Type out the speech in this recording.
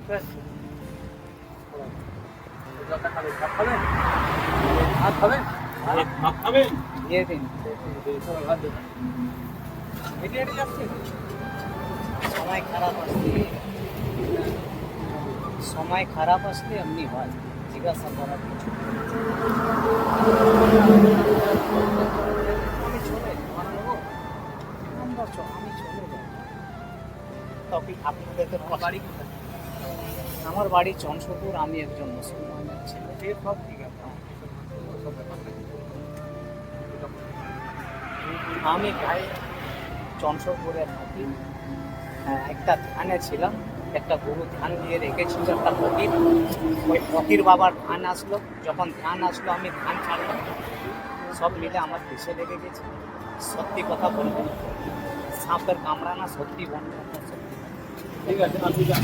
ভাত খাবেন? ভাত খাবেন? দিয়ে দিন। ভাত দিন। হেঁটে হেঁটে যাচ্ছেন? সময় খারাপ আসলে এমনি হয়, জিজ্ঞাসা করার কিছু নেই। আমি চলে আমি চলে যাই। তবে আপনাদের তো বাড়ি কোথায়? আমার বাড়ি চন্দ্রপুর, আমি একজন মুসলমানের ছেলে। সব ঠিক আছে, আমি ভাই চন্দ্রপুরে থাকি। একটা ধানে ছিলাম, একটা গরু ধান দিয়ে রেখেছিল, একটা ফকির। ওই ফকির বাবার ধান আসলো, যখন ধান আসলো আমি ধান ছাড়লাম, সব মিলে আমার পিছে লেগে গেছে। সত্যি কথা বলবো, সাপের কামড়ানা সত্যি বন্ধু, সত্যি। ঠিক আছে, আপনি যান।